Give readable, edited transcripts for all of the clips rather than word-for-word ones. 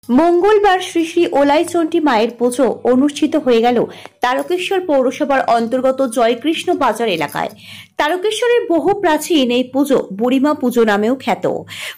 মঙ্গলবার শ্রী শ্রী ওলাইচণ্ডী মায়ের পুজো অনুষ্ঠিত হয়ে গেল তারকেশ্বর পৌরসভার অন্তর্গত জয়কৃষ্ণ বাজার এলাকায়। তারকেশ্বরের বহু প্রাচীন এই পুজো বুড়িমা পুজো নামেও খ্যাত।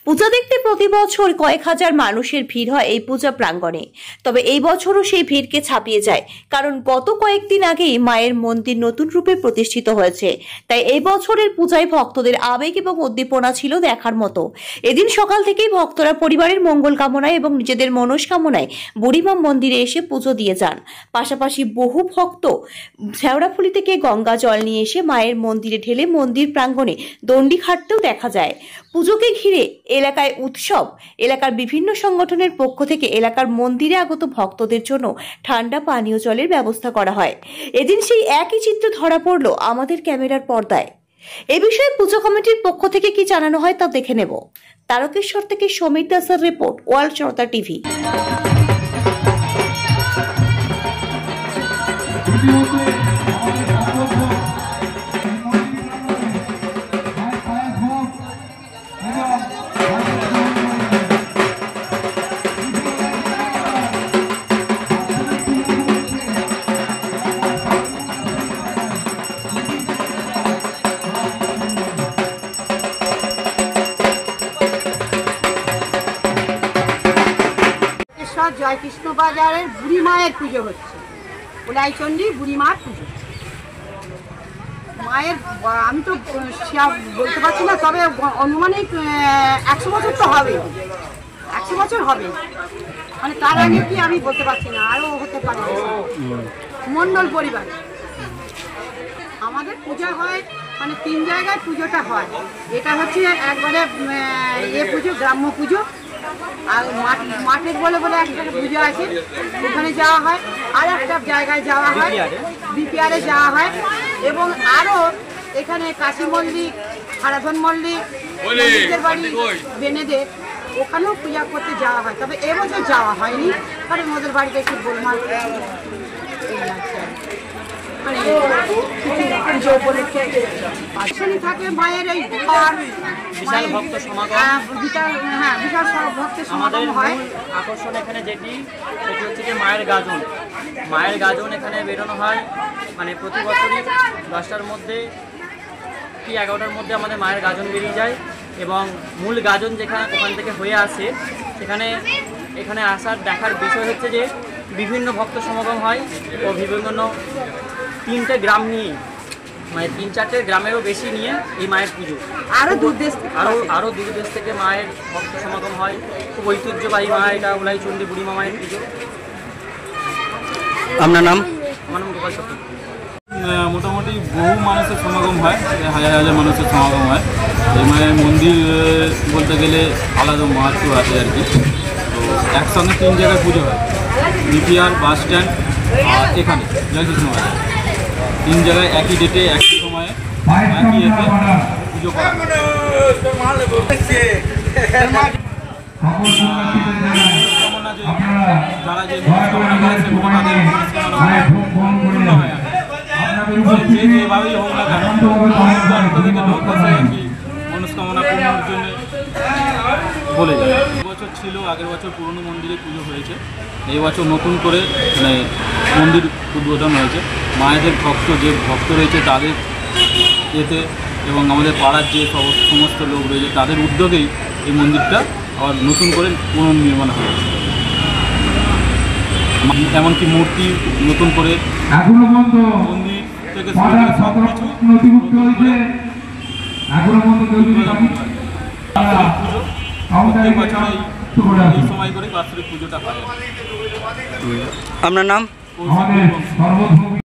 পূজা দেখতে প্রতি বছর কয়েক হাজার মানুষের ভিড় হয় এই পূজা প্রাঙ্গণে। তবে এই বছরও সেই ভিড়কে ছাপিয়ে যায়, কারণ গত কয়েকদিন আগেই মায়ের মন্দির নতুন রূপে প্রতিষ্ঠিত হয়েছে। তাই এই বছরের পূজায় ভক্তদের আবেগ এবং উদ্দীপনা ছিল দেখার মতো। এদিন সকাল থেকেই ভক্তরা পরিবারের মঙ্গল কামনায় এবং নিজেদের মনস্কামনায় বুড়িমা মন্দিরে এসে পুজো দিয়ে যান। পাশাপাশি বহু ভক্ত শেওড়াফুলি থেকে গঙ্গা জল নিয়ে এসে মায়ের মন্দিরে ঢেলে মন্দির প্রাঙ্গণে দণ্ডি খাটতেও দেখা যায়। পুজোকে ঘিরে এলাকায় উৎসব। এলাকার বিভিন্ন সংগঠনের পক্ষ থেকে এলাকার মন্দিরে আগত ভক্তদের জন্য ঠান্ডা পানীয় জলের ব্যবস্থা করা হয়। এদিন সেই একই চিত্র ধরা পড়ল আমাদের ক্যামেরার পর্দায়। এ বিষয়ে পুজো কমিটির পক্ষ থেকে কি জানানো হয় তা দেখে নেব। তারকেশ্বর থেকে সমীর দাসের রিপোর্ট, ওয়ার্ল্ড জনতা টিভি। জয়কৃষ্ণ বাজারের বুড়ি মায়ের পুজো হচ্ছে, ওলাইচণ্ডী বুড়ি মার পুজো। মায়ের আমি তো বলতে পারছি না, তবে অনুমানিক 100 বছর তো হবে, 100 বছর হবে, মানে তার আগে কি আমি বলতে পারছি না, আরও হতে পারে। মণ্ডল পরিবার আমাদের পূজা হয়, মানে 3 জায়গায় পুজোটা হয়। এটা হচ্ছে একবারে পুজো, গ্রাম্য পুজো, আর মাঠের বলে বলে একটা পুজো আছে, ওখানে যাওয়া হয়। আর একটা জায়গায় যাওয়া হয়, বিপিআরে যাওয়া হয়, এবং আরও এখানে কাশী মল্লিক, হারাধন মল্লিক, মল্লিকের বাড়ি বেনেদে, ওখানেও পূজা করতে যাওয়া হয়। তবে এবছর যাওয়া হয়নি, কারণ ওদের বাড়িতে একটু গোলমাল থাকে। মায়ের এই বিশাল ভক্ত সমাগম, বিশাল ভক্তের সমাগম হয়। আকর্ষণ এখানে যেটি, সেটি হচ্ছে যে মায়ের গাজন। মায়ের গাজন এখানে বেরোনো হয়, মানে প্রতি বছরই 10টার মধ্যে কি 11টার মধ্যে আমাদের মায়ের গাজন বেরিয়ে যায়। এবং মূল গাজন যেখানে ওখান থেকে হয়ে আসে, এখানে আসার দেখার বিষয় হচ্ছে যে বিভিন্ন ভক্ত সমাগম হয় ও বিভিন্ন 3টে গ্রাম নিয়ে, মানে 3-4টে গ্রামেরও বেশি নিয়ে এই মায়ের পুজো। আরও দূর দেশ থেকে মায়ের ভক্ত সমাগম হয়। খুব ঐতিহ্যবাহী মা এটা, ওলাইচণ্ডী বুড়িমা মায়ের পুজো। আপনার নাম? আমার নাম গোপাল সরকার। মোটামুটি বহু মানুষের সমাগম হয়, হাজার হাজার মানুষের সমাগম হয়। এই মায়ের মন্দির বলতে গেলে আলাদা মাহাত্ম্য আছে আর কি। তো একসঙ্গে 3 জায়গায় পুজো হয়, বিপিআর, বাস স্ট্যান্ড আর এখানে জয়কৃষ্ণ বাজার। 3 জায়গায় একই ডেটে, একই সময়ে, একই এতে পুজো করা হয়। যারা যে মনস্কামনা করে সেগুলো তাদের মনস্কামনা পূর্ণ হয়। যেভাবেই হোক না কেন, থেকে লোক আসে আর কি মনস্কামনা পূর্ণর জন্য বলে যায়। এবছর ছিল, আগের বছর পুরনো মন্দিরে পুজো হয়েছে, এই বছর নতুন করে মানে মন্দির উদ্বোধন হয়েছে। মায়েদের যে ভক্ত রয়েছে তাদের এতে, এবং আমাদের পাড়ার যে সমস্ত লোক রয়েছে তাদের উদ্যোগেই এই মন্দিরটা আবার নতুন করে পুনর্নির্মাণ হয়েছে। এমনকি মূর্তি নতুন করে, মন্দির থেকে সব কিছু নথিভুক্ত হয়েছে। প্রত্যেক বছর এই সময় করে বাৎসরিক পুজোটা হয়। আপনার নাম?